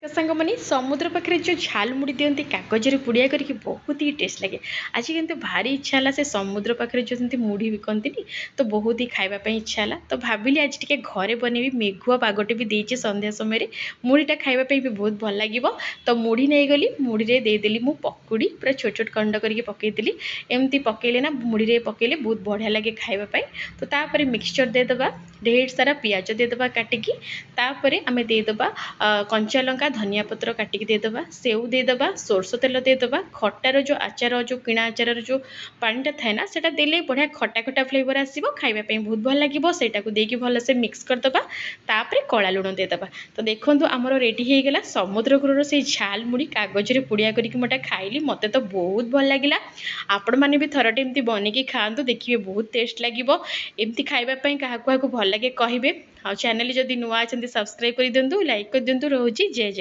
ସାଙ୍ଗମାନେ ସମୁଦ୍ର ପାଖରେ ଯେଉଁ ଝାଲମୁଢ଼ି ଦିଅନ୍ତି କାଗଜରେ ପୁଡ଼ିଆ କରିକି ବହୁତ ହି ଟେଷ୍ଟ ଲାଗେ। ଆଜି କିନ୍ତୁ ଭାରି ଇଚ୍ଛା ହେଲା ସେ ସମୁଦ୍ର ପାଖରେ ଯେଉଁ ସେମିତି ମୁଢ଼ି ବିକନ୍ତିନି ତ ବହୁତ ହି ଖାଇବା ପାଇଁ ଇଚ୍ଛା ହେଲା। ତ ଭାବିଲି ଆଜି ଟିକେ ଘରେ ବନେଇବି, ମେଘୁଆ ପାଗଟେ ବି ଦେଇଛି ସନ୍ଧ୍ୟା ସମୟରେ, ମୁଢ଼ିଟା ଖାଇବା ପାଇଁ ବି ବହୁତ ଭଲ ଲାଗିବ। ତ ମୁଢ଼ି ନେଇଗଲି, ମୁଢ଼ିରେ ଦେଇଦେଲି ମୁଁ ପକୁଡ଼ି ପୁରା ଛୋଟ ଛୋଟ ଖଣ୍ଡ କରିକି ପକେଇଦେଲି। ଏମିତି ପକେଇଲେ ନା ମୁଢ଼ିରେ ପକେଇଲେ ବହୁତ ବଢ଼ିଆ ଲାଗେ ଖାଇବା ପାଇଁ। ତ ତାପରେ ମିକ୍ସଚର ଦେଇଦେବା, ଢେର ସାରା ପିଆଜ ଦେଇଦେବା କାଟିକି, ତାପରେ ଆମେ ଦେଇଦେବା କଞ୍ଚା ଲଙ୍କା ଧନିଆ ପତ୍ର କାଟିକି ଦେଇଦେବା, ସେଉ ଦେଇଦେବା, ସୋରିଷ ତେଲ ଦେଇଦେବା, ଖଟାର ଯେଉଁ ଆଚାର ଯେଉଁ କିଣା ଆଚାରର ଯେଉଁ ପାଣିଟା ଥାଏ ନା ସେଇଟା ଦେଲେ ବଢ଼ିଆ ଖଟା ଖଟା ଫ୍ଲେଭର ଆସିବ, ଖାଇବା ପାଇଁ ବହୁତ ଭଲ ଲାଗିବ। ସେଇଟାକୁ ଦେଇକି ଭଲସେ ମିକ୍ସ କରିଦେବା, ତାପରେ କଳା ଲୁଣ ଦେଇଦେବା। ତ ଦେଖନ୍ତୁ ଆମର ରେଡ଼ି ହେଇଗଲା ସମୁଦ୍ର କୂଳର ସେଇ ଝାଲ ମୁଢ଼ି କାଗଜରେ ପୁଡ଼ିଆ କରିକି ମୁଁ ଏଟା ଖାଇଲି, ମୋତେ ତ ବହୁତ ଭଲ ଲାଗିଲା। ଆପଣମାନେ ବି ଥରଟେ ଏମିତି ବନେଇକି ଖାଆନ୍ତୁ, ଦେଖିବେ ବହୁତ ଟେଷ୍ଟ ଲାଗିବ। ଏମିତି ଖାଇବା ପାଇଁ କାହାକୁ କାହାକୁ ଭଲ ଲାଗେ କହିବେ। ଆଉ ଚ୍ୟାନେଲ ଯଦି ନୂଆ ଅଛନ୍ତି ସବସ୍କ୍ରାଇବ୍ କରିଦିଅନ୍ତୁ, ଲାଇକ୍ କରିଦିଅନ୍ତୁ। ରହୁଛି ଜୟ ଜଗନ୍ନାଥ।